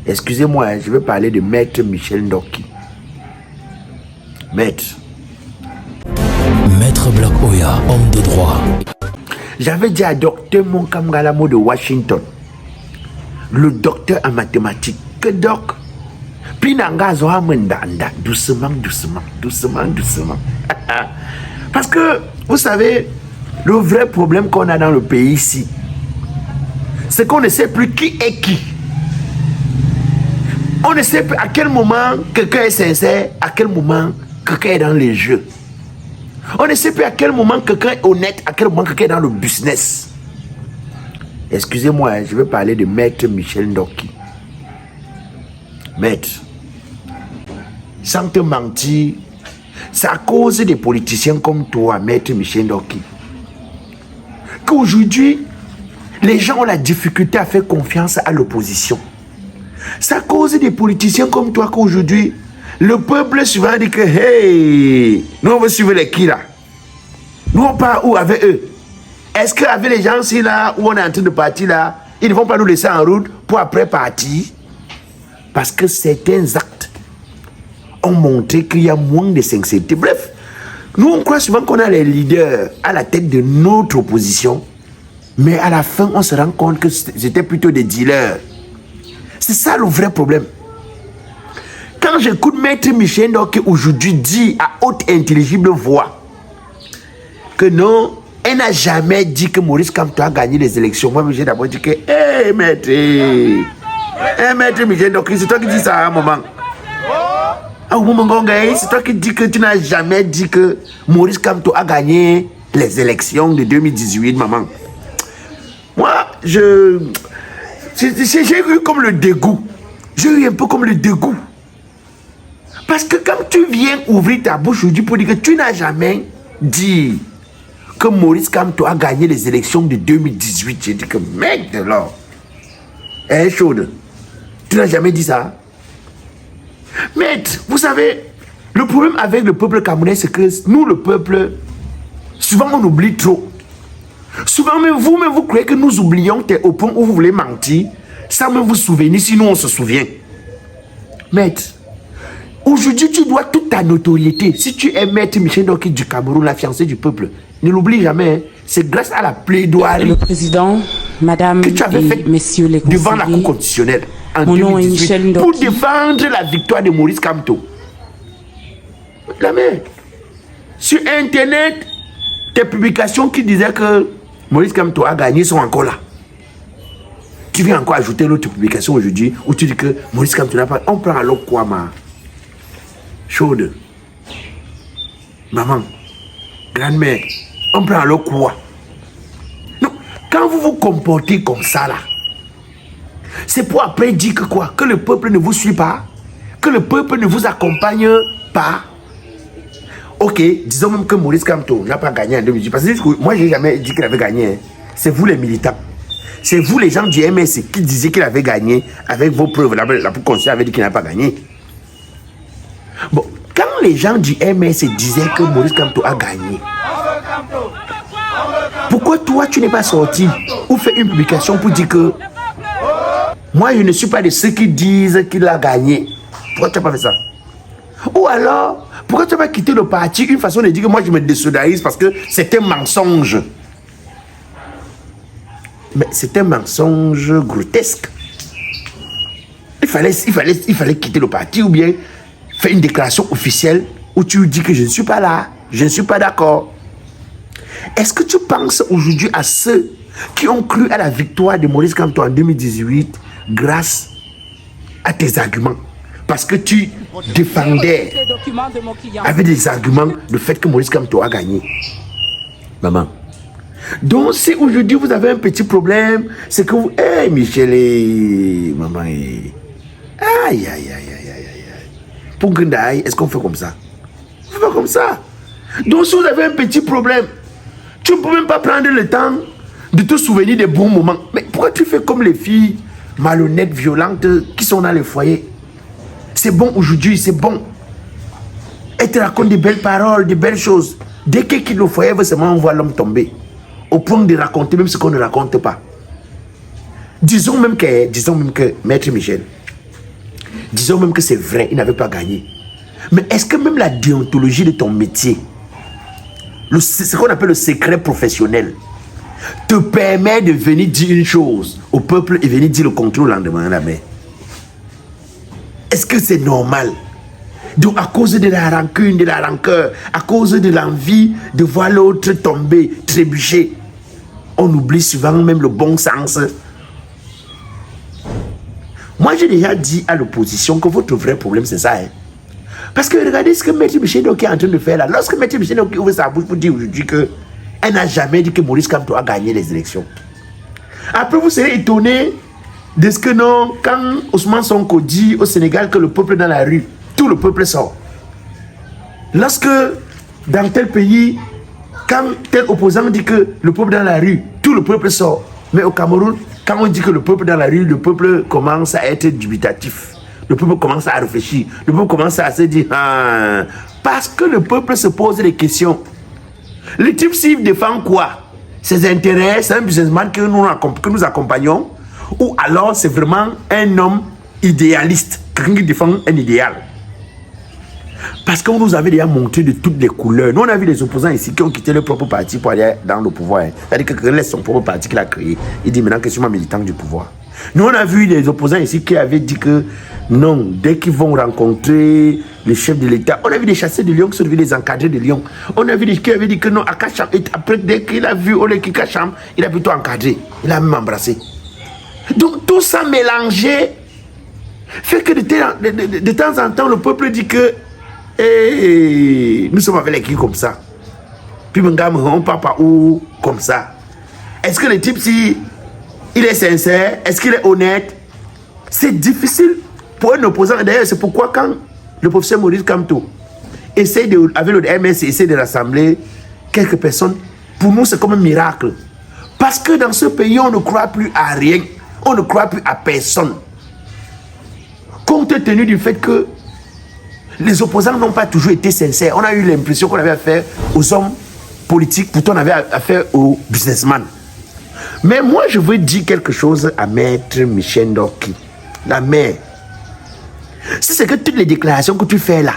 Excusez-moi, je veux parler de Maître Michel Ndoki. Maître Black Oya, homme de droit. J'avais dit à docteur Monkam Galamo de Washington, le docteur en mathématiques, que doc, Pinanga Zoha Mendanda, doucement. Parce que, vous savez, le vrai problème qu'on a dans le pays ici, c'est qu'on ne sait plus qui est qui. On ne sait plus à quel moment quelqu'un est sincère, à quel moment quelqu'un est dans les jeux. On ne sait plus à quel moment quelqu'un est honnête, à quel moment quelqu'un est dans le business. Excusez-moi, je veux parler de Maître Michel Ndoki. Maître, sans te mentir, c'est à cause des politiciens comme toi, Maître Michel Ndoki, qu'aujourd'hui, les gens ont la difficulté à faire confiance à l'opposition. C'est à cause des politiciens comme toi qu'aujourd'hui, le peuple souvent dit que hey, nous on veut suivre les qui là? Nous on part où avec eux? Est-ce qu'avec les gens ici là où on est en train de partir là, ils ne vont pas nous laisser en route pour après partir? Parce que certains actes ont montré qu'il y a moins de sincérité. Bref, nous on croit souvent qu'on a les leaders à la tête de notre opposition, mais à la fin on se rend compte que c'était plutôt des dealers. C'est ça le vrai problème. Quand j'écoute Maître Michel Ndoki aujourd'hui dit à haute intelligible voix que non, elle n'a jamais dit que Maurice Kamto a gagné les élections. Moi, j'ai d'abord dit que, hé, Maître, Maître Michel Ndoki, c'est toi qui dis ça à un moment. Ah, au moment où c'est toi qui dis que tu n'as jamais dit que Maurice Kamto a gagné les élections de 2018, maman. Moi, j'ai eu comme le dégoût. J'ai eu un peu comme le dégoût. Parce que quand tu viens ouvrir ta bouche aujourd'hui pour dire que tu n'as jamais dit que Maurice Kamto a gagné les élections de 2018, j'ai dit que mec de l'or, elle est chaude. Tu n'as jamais dit ça. Maître, vous savez, le problème avec le peuple camerounais, c'est que nous, le peuple, souvent on oublie trop. Souvent même vous croyez que nous oublions au point où vous voulez mentir, sans même vous souvenir, sinon on se souvient. Maître, aujourd'hui, tu dois toute ta notoriété. Si tu es Maître Michel Ndoki du Cameroun, la fiancée du peuple, ne l'oublie jamais. Hein. C'est grâce à la plaidoirie le président, madame que tu avais fait messieurs les conseillers, devant la Cour constitutionnelle en mon nom est 2018 Michel Ndoki. pour défendre la victoire de Maurice Kamto. La mère, sur Internet, tes publications qui disaient que Maurice Kamto a gagné sont encore là. Tu viens encore ajouter l'autre publication aujourd'hui où tu dis que Maurice Kamto n'a pas... On prend alors quoi, ma chaude, maman, grand-mère, on prend alors quoi? Non, quand vous vous comportez comme ça là, c'est pour après dire que quoi? Que le peuple ne vous suit pas, que le peuple ne vous accompagne pas. Ok, disons même que Maurice Kamto n'a pas gagné en 2018, parce que moi j'ai jamais dit qu'il avait gagné. Hein. C'est vous les militants, c'est vous les gens du MS qui disiez qu'il avait gagné avec vos preuves. La Conseil avait dit qu'il n'a pas gagné. Bon, quand les gens du MS disaient que Maurice Kamto a gagné, pourquoi toi tu n'es pas sorti ou fait une publication pour dire que moi je ne suis pas de ceux qui disent qu'il a gagné? Pourquoi tu n'as pas fait ça? Ou alors, pourquoi tu n'as pas quitté le parti? Une façon de dire que moi je me désolidarise parce que c'est un mensonge. Mais c'est un mensonge grotesque. Il fallait quitter le parti ou bien faire une déclaration officielle où tu dis que je ne suis pas là, je ne suis pas d'accord. Est-ce que tu penses aujourd'hui à ceux qui ont cru à la victoire de Maurice Kamto en 2018 grâce à tes arguments? Parce que tu défendais avec des arguments le fait que Maurice Kamto a gagné. Maman. Donc si aujourd'hui vous avez un petit problème, c'est que vous... Hey Michel, maman, aïe, aïe, aïe, aïe, aïe, aïe. Pour Grendaï, est-ce qu'on fait comme ça? On fait pas comme ça. Donc si vous avez un petit problème, tu ne peux même pas prendre le temps de te souvenir des bons moments. Mais pourquoi tu fais comme les filles malhonnêtes, violentes qui sont dans les foyers? C'est bon aujourd'hui, c'est bon. Elle te raconte des belles paroles, des belles choses. Dès qu'elle quitte le foyer, elle veut seulement voir l'homme tomber. Au point de raconter même ce qu'on ne raconte pas. Disons même que Maître Michel, disons même que c'est vrai, il n'avait pas gagné. Mais est-ce que même la déontologie de ton métier, ce qu'on appelle le secret professionnel, te permet de venir dire une chose au peuple et venir dire le contraire le lendemain à la mer? Est-ce que c'est normal? Donc à cause de la rancune, de la rancœur, à cause de l'envie de voir l'autre tomber, trébucher, on oublie souvent même le bon sens. Moi j'ai déjà dit à l'opposition que votre vrai problème c'est ça. Parce que regardez ce que Maître Michel Ndoki est en train de faire là. Lorsque Maître Michel Ndoki ouvre sa bouche pour dire aujourd'hui qu'elle n'a jamais dit que Maurice Kamto a gagné les élections. Après vous serez étonné de ce que non, quand Ousmane Sonko dit au Sénégal que le peuple est dans la rue, tout le peuple sort. Lorsque dans tel pays, quand tel opposant dit que le peuple est dans la rue, tout le peuple sort. Mais au Cameroun, quand on dit que le peuple est dans la rue, le peuple commence à être dubitatif. Le peuple commence à réfléchir. Le peuple commence à se dire, ah, parce que le peuple se pose des questions. Le type s'il défend quoi? Ses intérêts, c'est un businessman que nous accompagnons, ou alors c'est vraiment un homme idéaliste, quelqu'un qui défend un idéal. Parce qu'on nous avait déjà montré de toutes les couleurs. Nous, on a vu des opposants ici qui ont quitté leur propre parti pour aller dans le pouvoir. C'est-à-dire que quelqu'un laisse son propre parti qu'il a créé. Il dit maintenant que je suis militant du pouvoir. Nous, on a vu des opposants ici qui avaient dit que non, dès qu'ils vont rencontrer le chef de l'État, on a vu des chasseurs de lions qui sont devenus des encadrés de lions. On a vu des qui avaient dit que non, à Kacham, après dès qu'il a vu Ole Kacham, il a plutôt encadré. Il a même embrassé. Donc tout ça mélangé fait que de temps en temps, le peuple dit que nous sommes avec les qui comme ça. Puis on part par où comme ça. Est-ce que le type, si il est sincère, est-ce qu'il est honnête? C'est difficile pour un opposant. D'ailleurs, c'est pourquoi quand le professeur Maurice Kamto essaie avec le MS, essaie de rassembler quelques personnes, pour nous, c'est comme un miracle. Parce que dans ce pays, on ne croit plus à rien. On ne croit plus à personne. Compte tenu du fait que les opposants n'ont pas toujours été sincères. On a eu l'impression qu'on avait affaire aux hommes politiques, pourtant on avait affaire aux businessmen. Mais moi, je veux dire quelque chose à Maître Michel Ndoki, la mère. Si c'est que toutes les déclarations que tu fais là,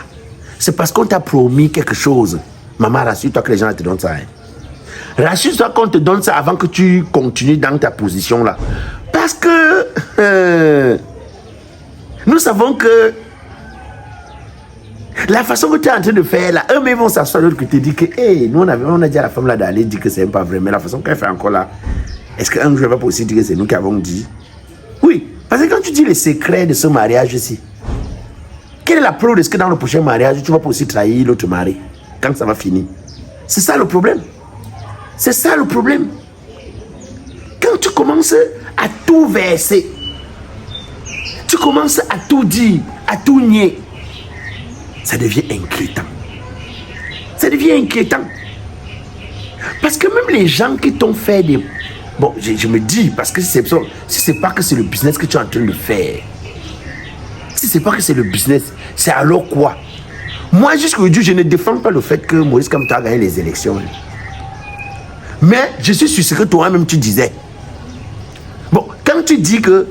c'est parce qu'on t'a promis quelque chose. Maman, rassure-toi que les gens te donnent ça. Rassure-toi qu'on te donne ça avant que tu continues dans ta position là. Parce que nous savons que la façon que tu es en train de faire là, eux-mêmes vont s'asseoir de l'autre côté et dire que hey, nous on a dit à la femme là d'aller dire que c'est pas vrai, mais la façon qu'elle fait encore là, est-ce qu'un jour elle va pas aussi dire que c'est nous qui avons dit? Oui, parce que quand tu dis les secrets de ce mariage ici, quelle est la preuve de ce que dans le prochain mariage tu vas pas aussi trahir l'autre mari quand ça va finir? C'est ça le problème. C'est ça le problème. Quand tu commences à tout verser, tu commences à tout dire, à tout nier, ça devient inquiétant. Ça devient inquiétant. Parce que même les gens qui t'ont fait des... Bon, je me dis, parce que si c'est pas que c'est le business que tu es en train de faire, si c'est pas que c'est le business, c'est alors quoi? Moi, jusqu'aujourd'hui, je ne défends pas le fait que Maurice Kamto a gagné les élections. Mais je suis sur ce que toi-même tu disais. Bon, quand tu dis que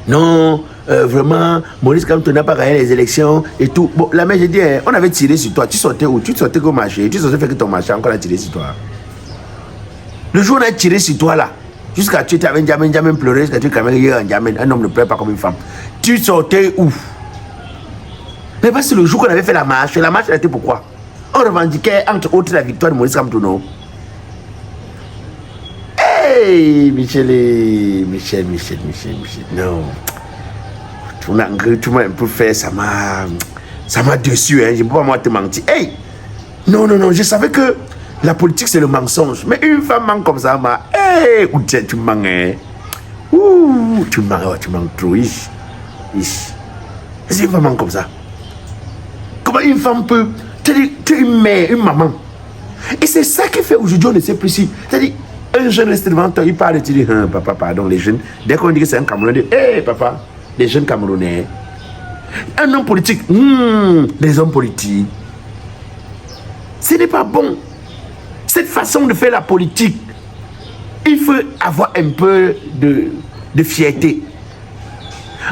non, vraiment, Maurice Kamto n'a pas gagné les élections et tout. Bon, la mère, j'ai dit, on avait tiré sur toi. Tu sortais où? Tu sortais au marché. Tu sortais faire que ton marché, encore a tiré sur toi. Le jour où on a tiré sur toi là, jusqu'à tu étais avec Ndiamé pleurer, jusqu'à tu étais un homme ne pleure pas comme une femme. Tu sortais où? Mais parce que le jour qu'on avait fait la marche elle était pourquoi? On revendiquait entre autres la victoire de Maurice Kamto, non? Hey, Michel, non. Tu m'as un peu fait, ça m'a déçu, hein. Je ne peux pas moi te mentir. Hey, non, je savais que la politique c'est le mensonge. Mais une femme ment comme ça, hey, tu mens, hein. Ouh, tu mens trop, C'est une femme ment comme ça. Comment une femme peut, tu es une mère, une maman. Et c'est ça qui fait aujourd'hui, on ne sait plus si. C'est-à-dire, un jeune reste devant toi, il parle et tu dis, papa, pardon, les jeunes. Dès qu'on dit que c'est un Camerounais, hé, papa, les jeunes Camerounais. Un homme politique, les hommes politiques. Ce n'est pas bon. Cette façon de faire la politique, il faut avoir un peu de fierté.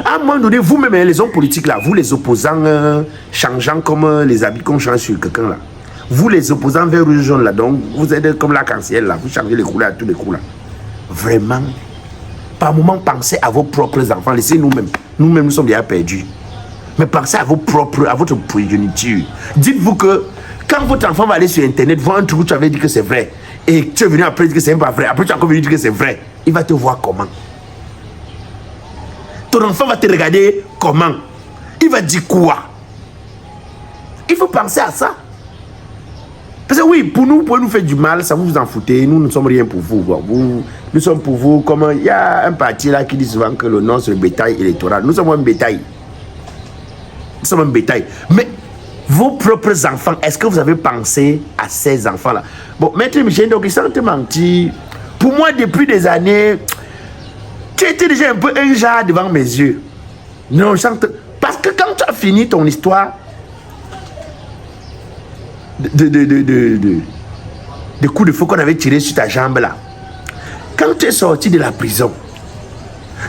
À un moment donné, vous-même, les hommes politiques, là, vous les opposants, changeant comme les habits qu'on change sur quelqu'un, là. Vous les opposants vers rouge jaune, là, donc vous êtes comme l'arc-en-ciel, là. Vous changez les couleurs à tous les coups, là. Vraiment, par moment, pensez à vos propres enfants. Laissez nous-mêmes. Nous-mêmes, nous sommes déjà perdus. Mais pensez à votre progéniture. Dites-vous que quand votre enfant va aller sur Internet, voir un truc, tu avais dit que c'est vrai. Et tu es venu après dire que c'est pas vrai. Après, tu es encore venu dire que c'est vrai. Il va te voir comment? Ton enfant va te regarder comment? Il va dire quoi? Il faut penser à ça. Parce que oui, pour nous, vous pouvez nous faire du mal, ça vous en foutez. Nous ne sommes rien pour vous. Nous sommes pour vous comme il y a un parti là qui dit souvent que le nom c'est le bétail électoral. Nous sommes un bétail. Nous sommes un bétail. Mais vos propres enfants, est-ce que vous avez pensé à ces enfants-là? Bon, Maître Michel, donc ils sont menti. Pour moi, depuis des années, tu étais déjà un peu un genre devant mes yeux. Non, parce que quand tu as fini ton histoire de coups de feu qu'on avait tiré sur ta jambe là, quand tu es sorti de la prison,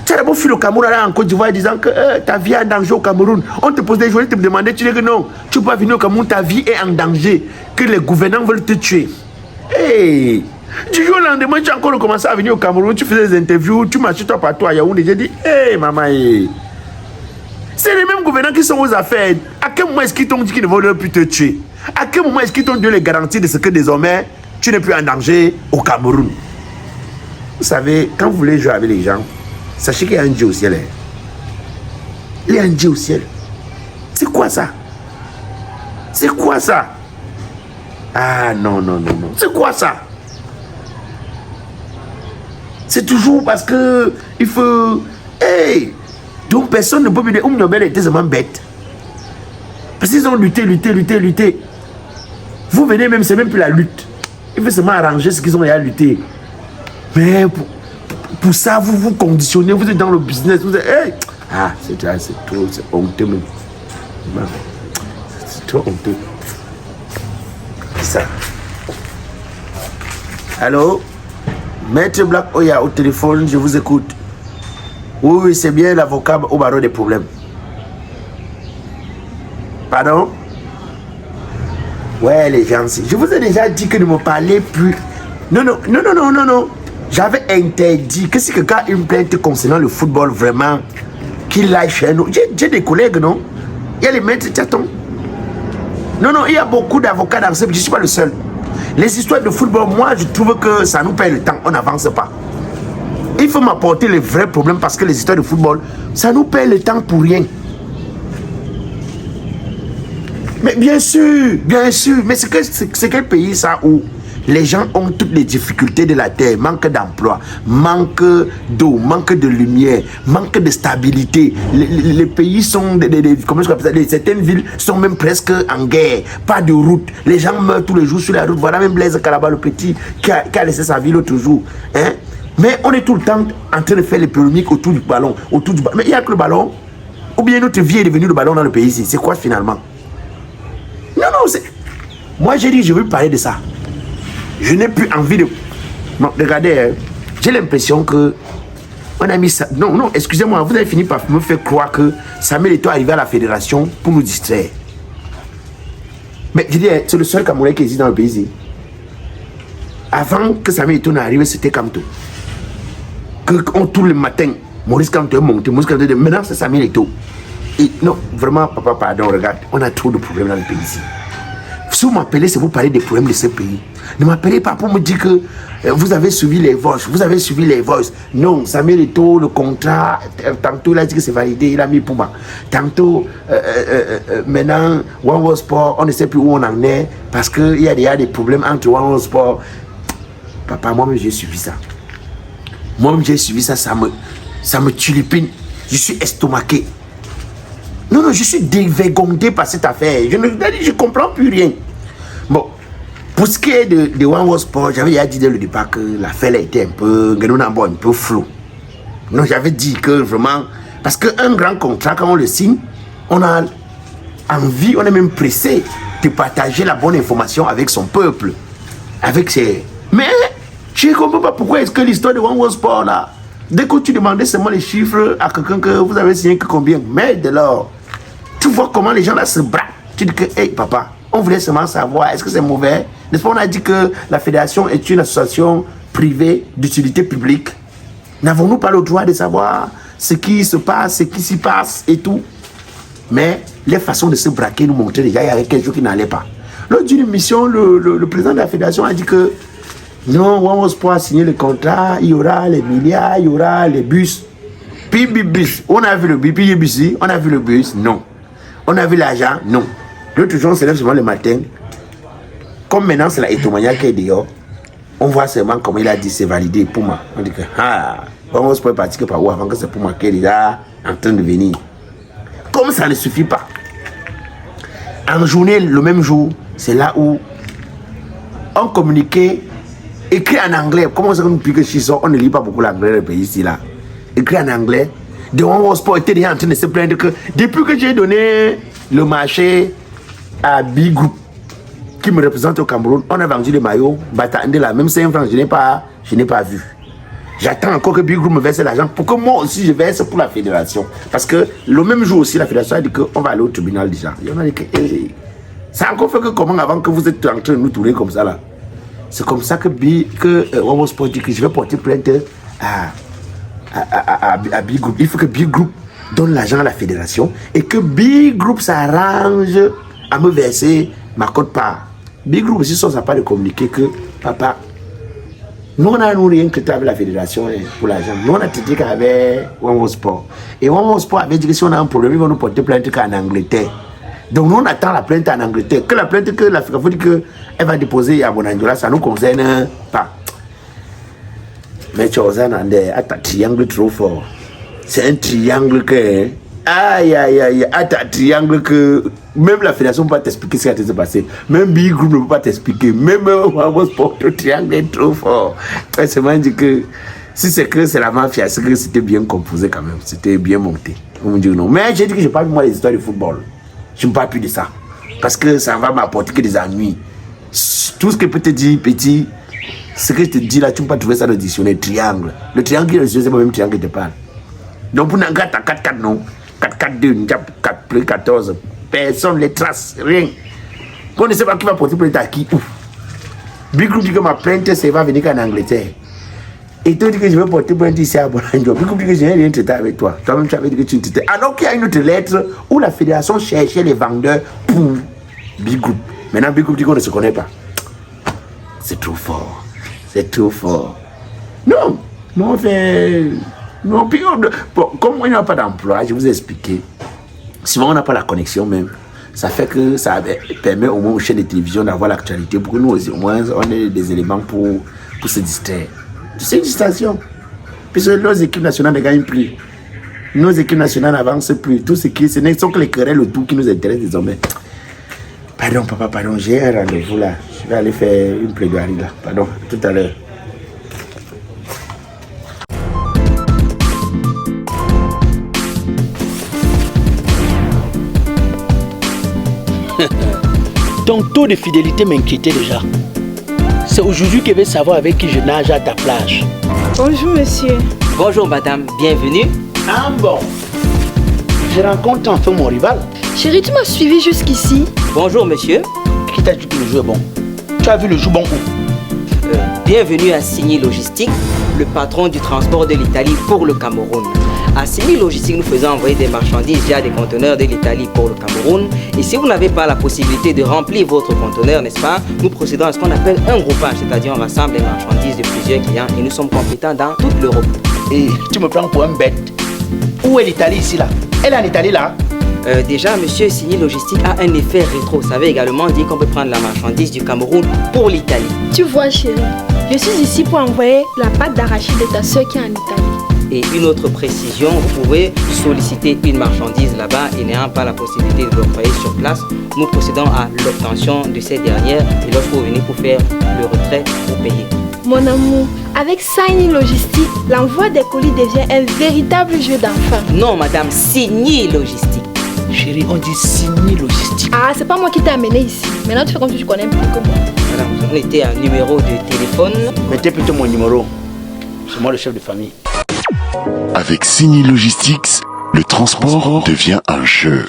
tu as d'abord fui au Cameroun là, en Côte d'Ivoire disant que ta vie est en danger au Cameroun. On te pose des journées, te demandait, tu dis que non, tu ne peux pas venir au Cameroun, ta vie est en danger, que les gouvernants veulent te tuer. Hey, du jour au lendemain, tu as encore commencé à venir au Cameroun, tu faisais des interviews, tu marchais toi partout à Yaoundé. J'ai dit, hey maman, hey. C'est les mêmes gouvernants qui sont aux affaires. À quel moment est-ce qu'ils t'ont dit qu'ils ne vont plus te tuer? À quel moment est-ce qu'ils t'ont donné les garanties de ce que désormais tu n'es plus en danger au Cameroun? Vous savez, quand vous voulez jouer avec les gens, sachez qu'il y a un Dieu au ciel. Il y a un Dieu au ciel. C'est quoi ça? C'est quoi ça? Ah non, non, non, non. C'est quoi ça? C'est toujours parce que il faut... Hey! Donc personne ne peut me dire, Nobel était vraiment bête. Parce qu'ils ont lutté. Vous venez même, c'est même plus la lutte. Il faut seulement arranger ce qu'ils ont déjà lutté. Mais pour ça, vous conditionnez, vous êtes dans le business. Vous êtes, hey! Ah, c'est trop, c'est honteux même. C'est trop honteux. C'est ça. Allô? Maître Black Oya au téléphone, je vous écoute. Oui, c'est bien l'avocat au barreau des problèmes. Pardon? Ouais, les gens, je vous ai déjà dit que ne me parlez plus. Non. J'avais interdit que si quelqu'un a une plainte concernant le football, vraiment, qu'il aille chez nous. J'ai des collègues, non? Il y a les maîtres tchatons. Non, il y a beaucoup d'avocats dans ce pays. Je ne suis pas le seul. Les histoires de football, moi, je trouve que ça nous perd le temps. On n'avance pas. Il faut m'apporter les vrais problèmes parce que les histoires de football, ça nous perd le temps pour rien. Mais bien sûr. Mais c'est quel pays ça où les gens ont toutes les difficultés de la terre, manque d'emploi, manque d'eau, manque de lumière, manque de stabilité. Les pays sont, comment je appelle ça, certaines villes sont même presque en guerre, pas de route. Les gens meurent tous les jours sur la route. Voilà même Blaise Calaba, le petit, qui a laissé sa vie l'autre jour. Hein? Mais on est tout le temps en train de faire les polémiques autour du ballon. Mais il n'y a que le ballon. Ou bien notre vie est devenue le ballon dans le pays ici. C'est quoi finalement? Non, c'est... Moi j'ai dit je veux parler de ça. Je n'ai plus envie de... Non, regardez, hein. J'ai l'impression que... On a mis ça... Non, excusez-moi, vous avez fini par me faire croire que Samuel Eto'o est arrivé à la fédération pour nous distraire. Mais je dis, c'est le seul Camerounais qui existe dans le pays ici. Avant que Samuel Eto'o n'arrive, c'était Kamto. On tout le matin, Maurice Kamto est monté, maintenant c'est Samuel Eto'o. Et non, vraiment, papa, pardon, regarde, on a trop de problèmes dans le pays ici. Si vous m'appelez, c'est vous parler des problèmes de ce pays. Ne m'appelez pas pour me dire que vous avez suivi les voices. Non, Samuel Eto'o, le contrat, tantôt il a dit que c'est validé, il a mis Pouma. Tantôt, maintenant, One World Sport, on ne sait plus où on en est, parce qu'il y a déjà des problèmes entre One World Sport. Papa, moi-même j'ai suivi ça. Ça me tulipine. Je suis estomaqué. Non, je suis dévergondé par cette affaire. Je ne comprends plus rien. Bon, pour ce qui est de One World Sport, j'avais déjà dit dès le départ que l'affaire était un peu floue. Non, j'avais dit que vraiment, parce qu'un grand contrat, quand on le signe, on a envie, on est même pressé de partager la bonne information avec son peuple. Mais je ne comprends pas pourquoi est-ce que l'histoire de One World Sport là, Dès que tu demandais seulement les chiffres à quelqu'un que vous avez signé que combien, mais dès lors, tu vois comment les gens là se braquent. Tu dis que, hey papa, on voulait seulement savoir, est-ce que c'est mauvais? N'est-ce pas, on a dit que la fédération est une association privée d'utilité publique. N'avons-nous pas le droit de savoir ce qui se passe, ce qui s'y passe et tout? Mais les façons de se braquer nous montraient déjà, il y avait quelque chose qui n'allait pas. Lors d'une mission, le président de la fédération a dit que non, on va pouvoir signer le contrat, il y aura les milliards, il y aura les bus. Puis bus, on a vu le bus, puis bus, on a vu le bus, non. On a vu l'argent, non. L'autre jour, on se lève seulement le matin. Comme maintenant, c'est la Etomania qui est dehors. On voit seulement comment il a dit c'est validé pour moi. On dit que, on se peut partir par où avant que c'est pour moi qui est déjà en train de venir. Comme ça ne suffit pas. En journée, le même jour, c'est là où on communiquait, écrit en anglais. Comment ça, depuis que je suis sorti, on ne lit pas beaucoup l'anglais dans le pays ici là. Écrit en anglais. De One Sport était déjà en train de se plaindre que depuis que j'ai donné le marché à Big Group, qui me représente au Cameroun, on a vendu les maillots, Batande là, même 5 francs, je n'ai pas vu. J'attends encore que Big Group me verse l'argent pour que moi aussi je verse pour la fédération. Parce que le même jour aussi, la fédération a dit qu'on va aller au tribunal déjà. Et on a dit que, ça a encore fait que comment avant que vous êtes en train de nous tourner comme ça là. C'est comme ça que One Sport dit que je vais porter plainte à Big Group. Il faut que Big Group donne l'argent à la fédération et que Big Group s'arrange à me verser ma quote-part. Big Group aussi, ça n'a pas de communiquer que papa, nous on a rien que avec la fédération pour l'argent. Nous on a traité qu'avec One Sport. Et One Sport avait dit que si on a un problème, ils vont nous porter plainte qu'en Angleterre. Donc nous on attend la plainte en Angleterre. Que la plainte que l'Afrique faut dire qu'elle va déposer à Bonanjola, ça ne nous concerne pas. Mais tu as un triangle trop fort. C'est un triangle que. Aïe, triangle que. Même la fédération ne peut pas t'expliquer ce qui a été passé. Même Big Group ne peut pas t'expliquer. Même One Sport, le triangle est trop fort. C'est moi dit que si c'est que c'est la mafia, c'est que c'était bien composé quand même. C'était bien monté. On me dit non. Mais j'ai dit que je n'ai pas vu moi les histoires de football. Je ne me parle plus de ça. Parce que ça va m'apporter que des ennuis. Tout ce que peut te dire, petit. Ce que je te dis là, tu ne peux pas trouver ça dans le dictionnaire. Triangle. Le triangle qui est le dictionnaire, c'est le même triangle qui te parle. Donc pour Nangat, 4-4, non. 4-4-2, 4-14. Personne, les traces, rien. On ne sait pas qui va porter plainte à qui. Big Group dit que ma plainte, ça va venir qu'en Angleterre. Et toi, tu dis que je vais porter plainte ici à Bonanjo. Big Group dit que je n'ai rien traité avec toi. Toi-même, tu avais dit que tu ne traitais. Alors qu'il y a une autre lettre où la fédération cherchait les vendeurs pour Big Group. Maintenant, Big Group dit qu'on ne se connaît pas. C'est trop fort. C'est trop fort. Non, on fait. Non, puis bon, comme on n'a pas d'emploi, je vous ai expliqué. Souvent, on n'a pas la connexion même. Ça fait que ça permet au moins aux chaînes de télévision d'avoir l'actualité pour que nous aussi, au moins, on ait des éléments pour se distraire. C'est une distraction. Puisque nos équipes nationales ne gagnent plus. Nos équipes nationales n'avancent plus. Tout ce qui, ce ne sont que les querelles autour qui nous intéressent désormais. Pardon, papa, pardon, j'ai un rendez-vous là. Je vais aller faire une plaidoirie là. Pardon, tout à l'heure. Ton taux de fidélité m'inquiétait déjà. C'est aujourd'hui que je vais savoir avec qui je nage à ta plage. Bonjour monsieur. Bonjour madame, bienvenue. Ah bon. Je rencontre enfin mon rival. Chérie, tu m'as suivi jusqu'ici. Bonjour monsieur. Qui t'a dit que le jeu est bon? Tu as vu le jeu bon où? Bienvenue à Signy Logistique, le patron du transport de l'Italie pour le Cameroun. À Signy Logistique, nous faisons envoyer des marchandises via des conteneurs de l'Italie pour le Cameroun. Et si vous n'avez pas la possibilité de remplir votre conteneur, n'est-ce pas, nous procédons à ce qu'on appelle un groupage, c'est-à-dire on rassemble les marchandises de plusieurs clients et nous sommes compétents dans toute l'Europe. Et tu me prends pour un bête. Où est l'Italie ici là? Elle est en Italie là? Déjà, monsieur, Signy Logistique a un effet rétro. Ça veut également dire qu'on peut prendre la marchandise du Cameroun pour l'Italie. Tu vois chérie, je suis ici pour envoyer la pâte d'arachide de ta soeur qui est en Italie. Et une autre précision, vous pouvez solliciter une marchandise là-bas et n'ayant pas la possibilité de l'octroyer sur place, nous procédons à l'obtention de ces dernières et lorsque vous venez pour faire le retrait, vous payez. Mon amour, avec Signy Logistique, l'envoi des colis devient un véritable jeu d'enfant. Non madame, Signy Logistique. Chérie, on dit Signy Logistique. Ah, c'est pas moi qui t'ai amené ici. Maintenant tu fais comme si tu connais plus que moi. Madame, nous avons été un numéro de téléphone. Mettez plutôt mon numéro. C'est moi le chef de famille. Avec Signy Logistics, le transport devient un jeu.